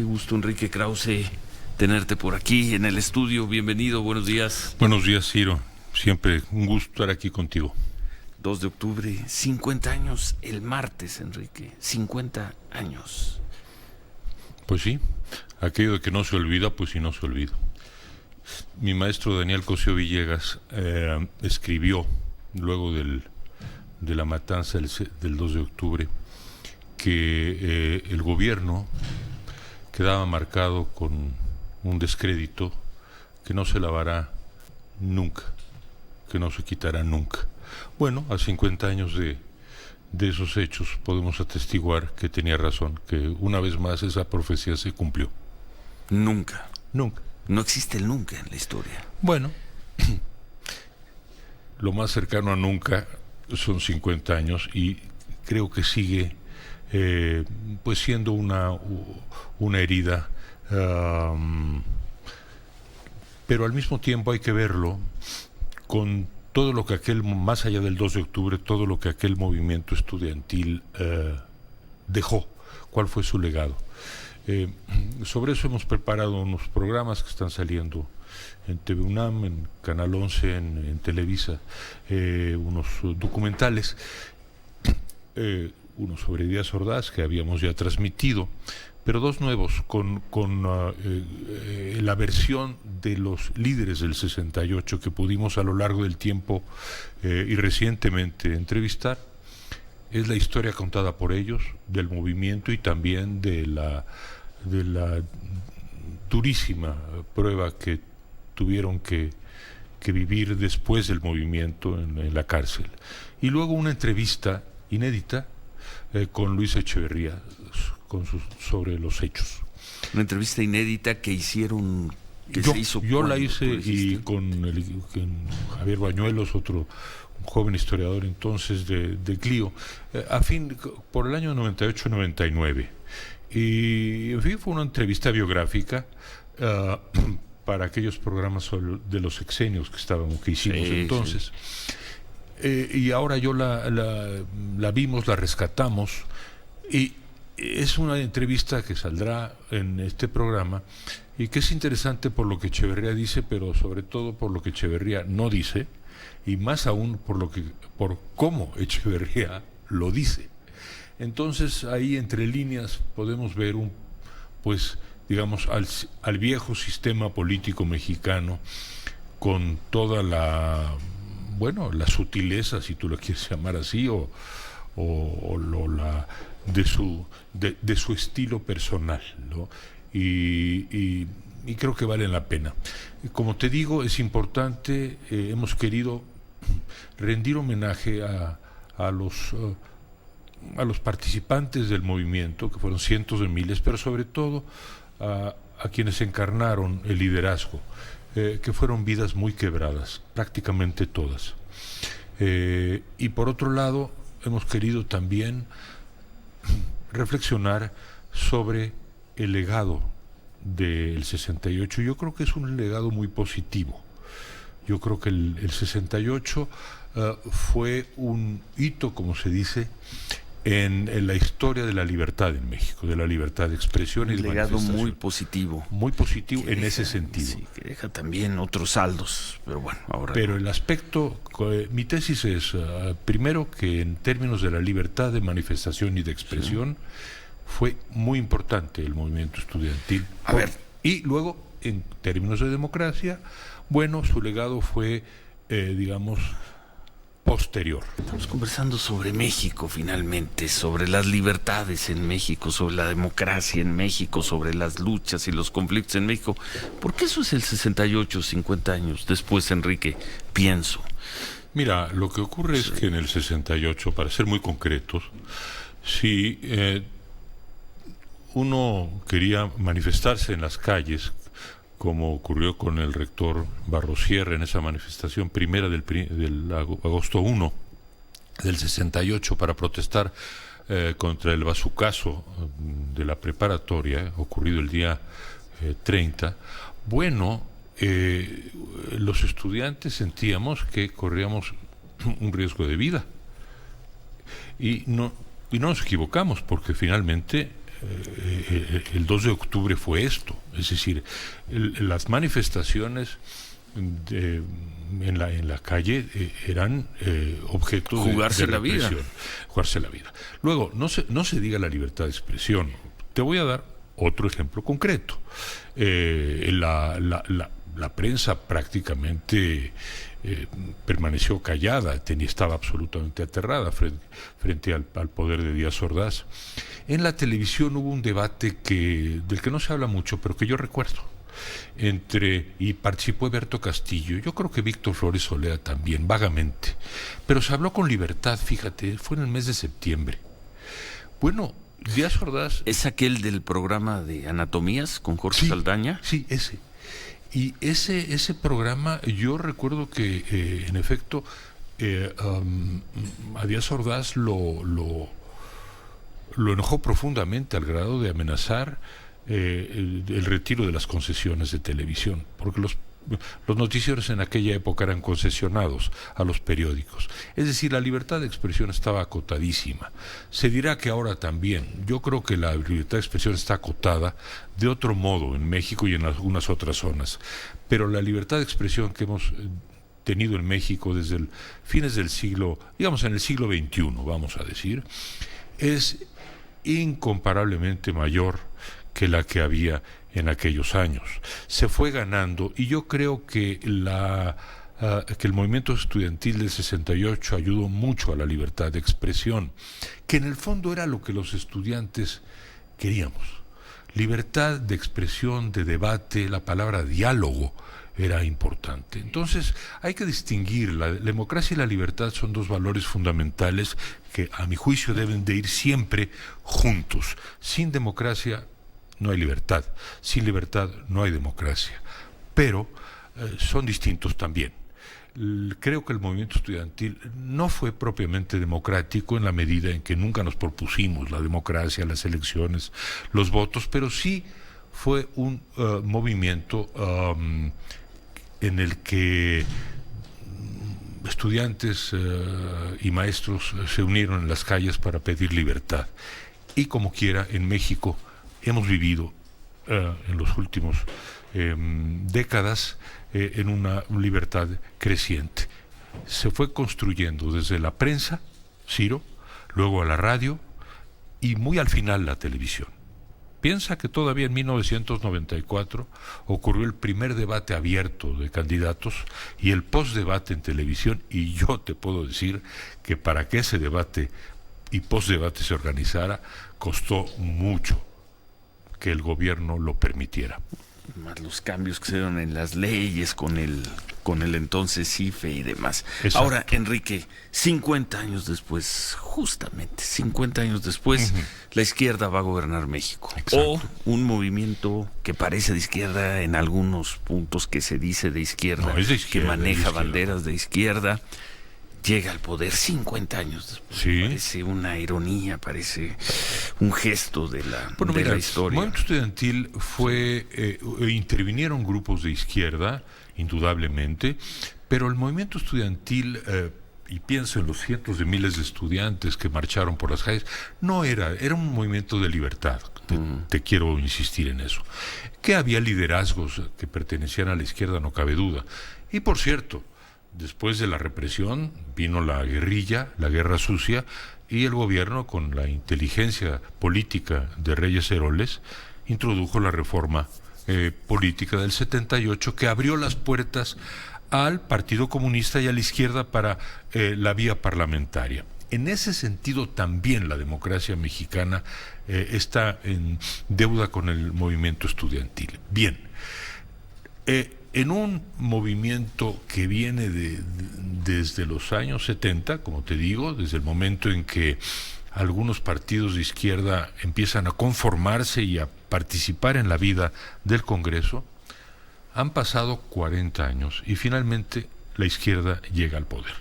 Qué gusto, Enrique Krause, tenerte por aquí en el estudio. Bienvenido, buenos días. Buenos días, Ciro. Siempre un gusto estar aquí contigo. 2 de octubre, 50 años el martes, Enrique. 50 años. Pues sí, aquello de que no se olvida, pues sí no se olvida. Mi maestro Daniel Cosío Villegas escribió, luego de la matanza del 2 de octubre, que el gobierno quedaba marcado con un descrédito que no se lavará nunca, que no se quitará nunca. Bueno, a 50 años de esos hechos podemos atestiguar que tenía razón, que una vez más esa profecía se cumplió. Nunca. Nunca. No existe el nunca en la historia. Bueno, lo más cercano a nunca son 50 años y creo que sigue pues siendo una herida, pero al mismo tiempo hay que verlo con todo lo que más allá del 2 de octubre, todo lo que aquel movimiento estudiantil dejó, cuál fue su legado. Sobre eso hemos preparado unos programas que están saliendo en TV UNAM, en Canal 11, en Televisa, unos documentales, uno sobre Díaz Ordaz que habíamos ya transmitido, pero dos nuevos con la versión de los líderes del 68 que pudimos a lo largo del tiempo y recientemente entrevistar. Es la historia contada por ellos, del movimiento y también de la durísima prueba que tuvieron que vivir después del movimiento en la cárcel. Y luego una entrevista inédita con Luis Echeverría sobre los hechos. Una entrevista inédita que hicieron, se hizo. Yo la hice y con Javier Bañuelos, un joven historiador entonces de Clio, por el año 98-99. Y en fin, fue una entrevista biográfica para aquellos programas de los sexenios que hicimos entonces. Sí. Y ahora yo la vimos, la rescatamos, y es una entrevista que saldrá en este programa y que es interesante por lo que Echeverría dice, pero sobre todo por lo que Echeverría no dice, y más aún por cómo Echeverría lo dice. Entonces ahí entre líneas podemos ver digamos al viejo sistema político mexicano con toda la sutileza, si tú lo quieres llamar así, de su estilo personal, ¿no? Y creo que valen la pena. Como te digo, es importante, hemos querido rendir homenaje a los participantes del movimiento, que fueron cientos de miles, pero sobre todo a quienes encarnaron el liderazgo, que fueron vidas muy quebradas, prácticamente todas. Y por otro lado, hemos querido también reflexionar sobre el legado del 68. Yo creo que es un legado muy positivo. Yo creo que el 68 fue un hito, como se dice, en la historia de la libertad en México, de la libertad de expresión y de manifestación. Un legado muy positivo. Muy positivo en ese sentido. Sí, que deja también otros saldos, pero bueno, ahora. Pero el aspecto, mi tesis es, primero, que en términos de la libertad de manifestación y de expresión, fue muy importante el movimiento estudiantil. Y luego, en términos de democracia, bueno, su legado fue, digamos, posterior. Estamos conversando sobre México finalmente, sobre las libertades en México, sobre la democracia en México, sobre las luchas y los conflictos en México. ¿Por qué eso es el 68, 50 años después, Enrique? Pienso. Mira, lo que ocurre es que en el 68, para ser muy concretos, si uno quería manifestarse en las calles, como ocurrió con el rector Barrosierra en esa manifestación primera del agosto 1 del 68 para protestar contra el bazucazo de la preparatoria ocurrido el día 30. Bueno, los estudiantes sentíamos que corríamos un riesgo de vida y no nos equivocamos, porque finalmente el 2 de octubre fue esto, es decir, las manifestaciones en la calle eran objeto jugarse de la vida. Jugarse la vida. Luego, no se diga la libertad de expresión. Te voy a dar otro ejemplo concreto. La prensa prácticamente permaneció callada, estaba absolutamente aterrada frente al poder de Díaz Ordaz. En la televisión hubo un debate del que no se habla mucho, pero que yo recuerdo, y participó Eberto Castillo, yo creo que Víctor Flores Olea también, vagamente, pero se habló con libertad, fíjate, fue en el mes de septiembre. Bueno, Díaz Ordaz... ¿Es aquel del programa de Anatomías con Jorge Saldaña? Sí, ese. Y ese programa, yo recuerdo que, en efecto, a Díaz Ordaz lo enojó profundamente al grado de amenazar el retiro de las concesiones de televisión, porque los noticieros en aquella época eran concesionados a los periódicos. Es decir, la libertad de expresión estaba acotadísima. Se dirá que ahora también. Yo creo que la libertad de expresión está acotada de otro modo en México y en algunas otras zonas. Pero la libertad de expresión que hemos tenido en México desde fines del siglo, digamos en el siglo XXI, vamos a decir, es incomparablemente mayor que la que había en aquellos años. Se fue ganando, y yo creo que que el movimiento estudiantil del 68 ayudó mucho a la libertad de expresión, que en el fondo era lo que los estudiantes queríamos. Libertad de expresión, de debate, la palabra diálogo era importante. Entonces hay que distinguir, la democracia y la libertad son dos valores fundamentales que a mi juicio deben de ir siempre juntos. Sin democracia no hay libertad, sin libertad no hay democracia, pero son distintos también. Creo que el movimiento estudiantil no fue propiamente democrático en la medida en que nunca nos propusimos la democracia, las elecciones, los votos, pero sí fue un movimiento en el que estudiantes y maestros se unieron en las calles para pedir libertad. Y como quiera, en México hemos vivido en los últimos décadas en una libertad creciente. Se fue construyendo desde la prensa, Ciro, luego a la radio y muy al final la televisión. Piensa que todavía en 1994 ocurrió el primer debate abierto de candidatos y el postdebate en televisión, y yo te puedo decir que para que ese debate y postdebate se organizara costó mucho que el gobierno lo permitiera. Más los cambios que se dieron en las leyes con el entonces IFE y demás. Exacto. Ahora, Enrique, 50 años después, justamente 50 años después, la izquierda va a gobernar México. Exacto. O un movimiento que parece de izquierda en algunos puntos, que se dice de izquierda, No, es de izquierda, que maneja es de izquierda. banderas de izquierda, llega al poder 50 años después. Sí. Parece una ironía, parece un gesto de la historia. El movimiento estudiantil intervinieron grupos de izquierda, indudablemente, pero el movimiento estudiantil, y pienso en los cientos de miles de estudiantes que marcharon por las calles, era un movimiento de libertad. Te quiero insistir en eso. Que había liderazgos que pertenecían a la izquierda, no cabe duda. Y por cierto, después de la represión vino la guerrilla, la guerra sucia, y el gobierno, con la inteligencia política de Reyes Heroles, introdujo la reforma política del 78, que abrió las puertas al Partido Comunista y a la izquierda para la vía parlamentaria. En ese sentido también la democracia mexicana está en deuda con el movimiento estudiantil. Bien, en un movimiento que viene desde los años 70, como te digo, desde el momento en que algunos partidos de izquierda empiezan a conformarse y a participar en la vida del Congreso, han pasado 40 años y finalmente la izquierda llega al poder.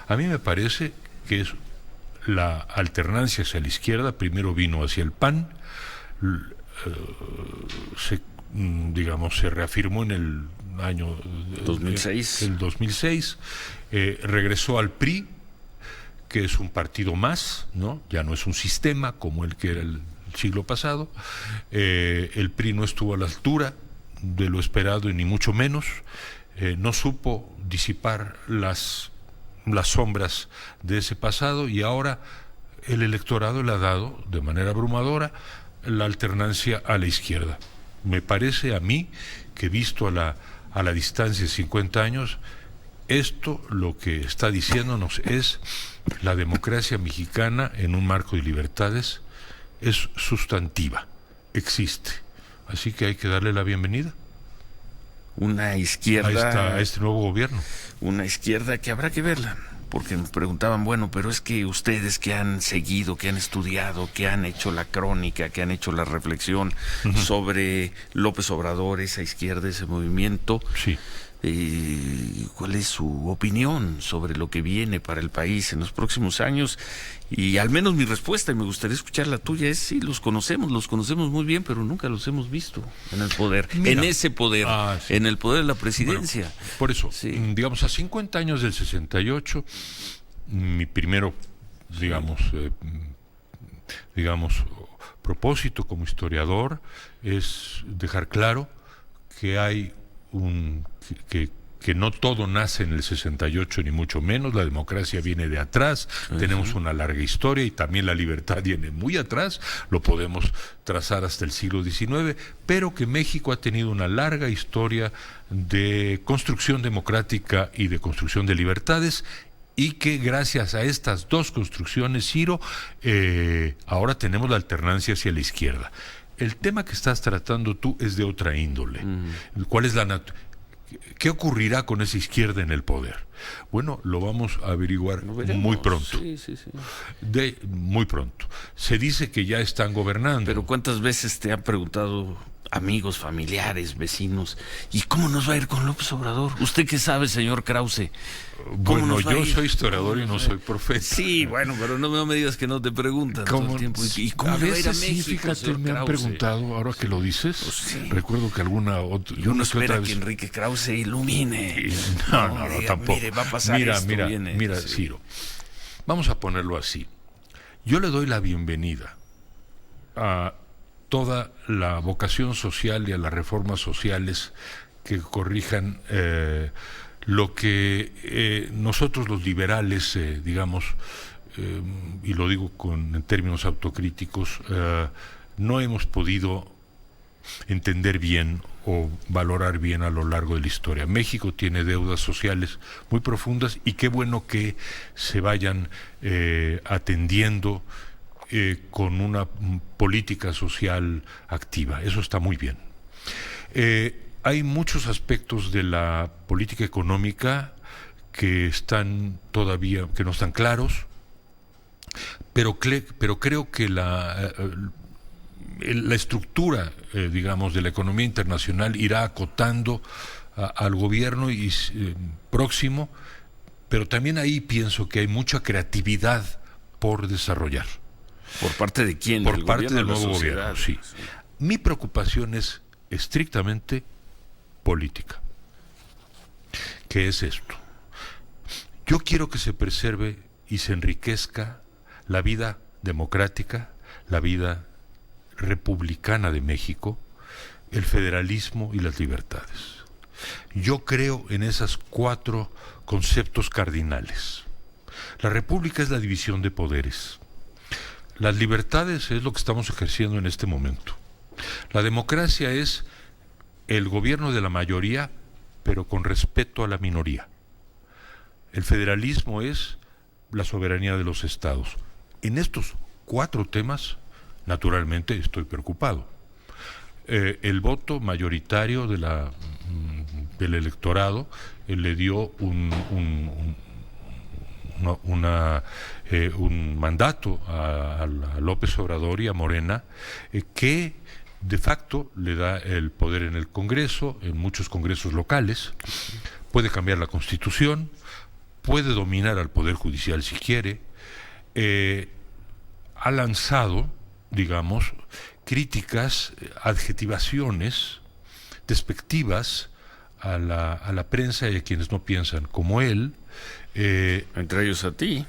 A mí me parece que es la alternancia hacia la izquierda. Primero vino hacia el PAN, se reafirmó en el año 2006. El 2006, regresó al PRI, que es un partido más, ¿no? Ya no es un sistema como el que era el siglo pasado. El PRI no estuvo a la altura de lo esperado y ni mucho menos. No supo disipar las sombras de ese pasado, y ahora el electorado le ha dado de manera abrumadora la alternancia a la izquierda. Me parece a mí que, visto a la distancia de 50 años, esto lo que está diciéndonos es: la democracia mexicana en un marco de libertades es sustantiva, existe. Así que hay que darle la bienvenida una izquierda a este nuevo gobierno. Una izquierda que habrá que verla, porque me preguntaban, bueno, pero es que ustedes que han seguido, que han estudiado, que han hecho la crónica, que han hecho la reflexión sobre López Obrador, esa izquierda, ese movimiento, sí. ¿Cuál es su opinión sobre lo que viene para el país en los próximos años? Y al menos mi respuesta, y me gustaría escuchar la tuya, es: sí, los conocemos muy bien, pero nunca los hemos visto en el poder. Mira, en ese poder, sí, en el poder de la presidencia. Bueno, por eso, sí, digamos, a 50 años del 68, mi primero, digamos, propósito como historiador es dejar claro que hay que no todo nace en el 68, ni mucho menos. La democracia viene de atrás, tenemos una larga historia, y también la libertad viene muy atrás, lo podemos trazar hasta el siglo XIX, pero que México ha tenido una larga historia de construcción democrática y de construcción de libertades, y que gracias a estas dos construcciones, Ciro, ahora tenemos la alternancia hacia la izquierda. El tema que estás tratando tú es de otra índole. ¿Cuál es ¿Qué ocurrirá con esa izquierda en el poder? Bueno, lo vamos a averiguar muy pronto. Sí. Muy pronto. Se dice que ya están gobernando. Pero ¿cuántas veces te han preguntado amigos, familiares, vecinos, ¿y cómo nos va a ir con López Obrador? ¿Usted qué sabe, señor Krause? Bueno, yo soy historiador y no soy profeta. Sí, bueno, pero no me digas que no te preguntan todo el tiempo. ¿Y cómo le va a ir a México, sí, fíjate, me han preguntado, ahora que lo dices, pues sí. Recuerdo que alguna otra... Y uno espera que Enrique Krause ilumine. No, tampoco. Mire, va a pasar mira, sí. Ciro, vamos a ponerlo así. Yo le doy la bienvenida a toda la vocación social y a las reformas sociales que corrijan lo que nosotros los liberales, digamos, y lo digo en términos autocríticos, no hemos podido entender bien o valorar bien a lo largo de la historia. México tiene deudas sociales muy profundas, y qué bueno que se vayan atendiendo con una política social activa. Eso está muy bien. Hay muchos aspectos de la política económica que no están claros, pero creo que la estructura, digamos, de la economía internacional irá acotando al gobierno próximo, pero también ahí pienso que hay mucha creatividad por desarrollar. ¿Por parte de quién? Por parte del nuevo gobierno, sí. Mi preocupación es estrictamente política. ¿Qué es esto? Yo quiero que se preserve y se enriquezca la vida democrática, la vida republicana de México, el federalismo y las libertades. Yo creo en esos 4 conceptos cardinales. La república es la división de poderes. Las libertades es lo que estamos ejerciendo en este momento. La democracia es el gobierno de la mayoría, pero con respeto a la minoría. El federalismo es la soberanía de los estados. En estos 4 temas, naturalmente, estoy preocupado. El voto mayoritario del electorado le dio un mandato a López Obrador y a Morena, que de facto le da el poder en el Congreso, en muchos congresos locales, puede cambiar la Constitución, puede dominar al Poder Judicial si quiere. Ha lanzado, digamos, críticas, adjetivaciones despectivas a la prensa y a quienes no piensan como él. Entre ellos a ti.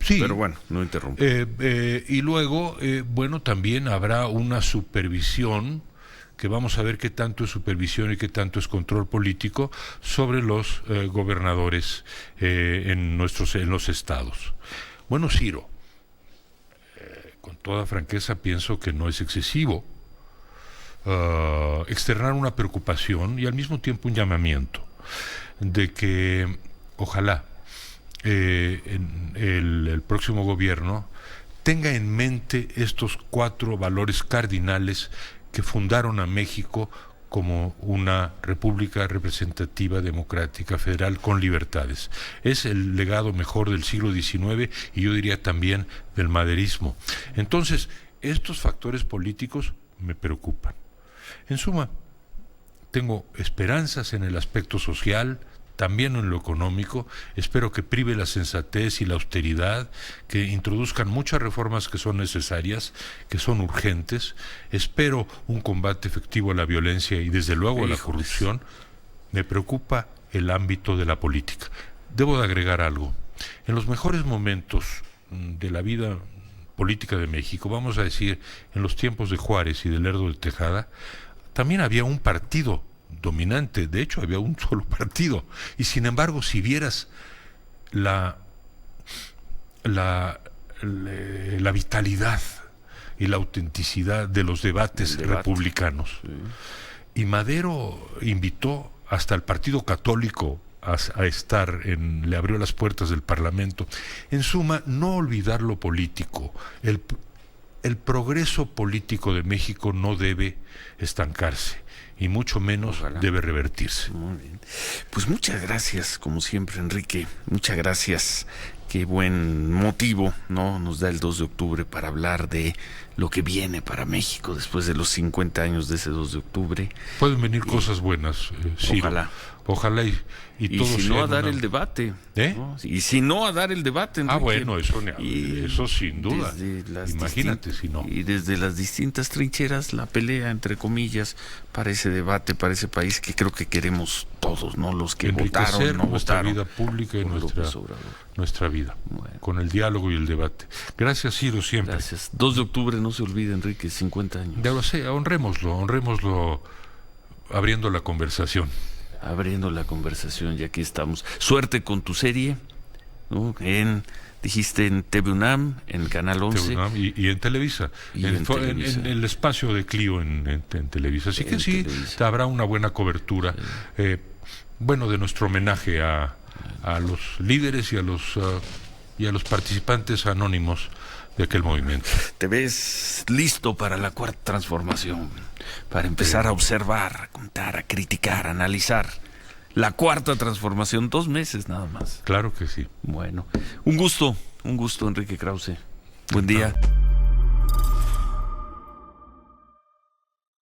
Sí. Pero bueno, no interrumpe. Y luego, bueno, también habrá una supervisión, que vamos a ver qué tanto es supervisión y qué tanto es control político sobre los gobernadores en los estados. Bueno, Ciro, con toda franqueza pienso que no es excesivo externar una preocupación y al mismo tiempo un llamamiento de que ojalá el próximo gobierno tenga en mente estos 4 valores cardinales que fundaron a México como una república representativa, democrática, federal, con libertades. Es el legado mejor del siglo XIX y yo diría también del maderismo. Entonces, estos factores políticos me preocupan. En suma, tengo esperanzas en el aspecto social, también en lo económico. Espero que prive la sensatez y la austeridad, que introduzcan muchas reformas que son necesarias, que son urgentes. Espero un combate efectivo a la violencia y desde luego a la corrupción. Me preocupa el ámbito de la política. Debo de agregar algo. En los mejores momentos de la vida política de México, vamos a decir, en los tiempos de Juárez y de Lerdo de Tejada, también había un partido dominante, de hecho había un solo partido, y sin embargo si vieras la vitalidad y la autenticidad de los debates republicanos, sí. Y Madero invitó hasta el Partido Católico a estar le abrió las puertas del Parlamento. En suma, no olvidar lo político. El progreso político de México no debe estancarse y mucho menos debe revertirse. Muy bien. Pues muchas gracias, como siempre, Enrique. Muchas gracias. Qué buen motivo, ¿no? Nos da el 2 de octubre para hablar de lo que viene para México después de los 50 años de ese 2 de octubre. Pueden venir cosas buenas, Ciro. Ojalá. Y todo si no a dar el debate. ¿no? Y si no a dar el debate, Enrique. Bueno, eso sin duda. Imagínate si no. Y desde las distintas trincheras, la pelea, entre comillas, para ese debate, para ese país que creo que queremos todos, ¿no? Los que votaron, no nuestra votaron. Vida pública y nuestra vida. Bueno. Con el diálogo y el debate. Gracias, Ciro, siempre. Gracias. 2 de octubre, no se olvide, Enrique, 50 años. Ya lo sé, honrémoslo abriendo la conversación. Y aquí estamos. Suerte con tu serie, ¿no? Dijiste en TV UNAM, en Canal 11. TV UNAM y en Televisa. En el espacio de Clio en Televisa. Así que sí, habrá una buena cobertura. Sí. De nuestro homenaje a los líderes y a los participantes anónimos de aquel movimiento. ¿Te ves listo para la cuarta transformación? Para empezar a observar, a contar, a criticar, a analizar. La cuarta transformación, 2 meses nada más. Claro que sí. Bueno, un gusto, Enrique Krause. Buen día.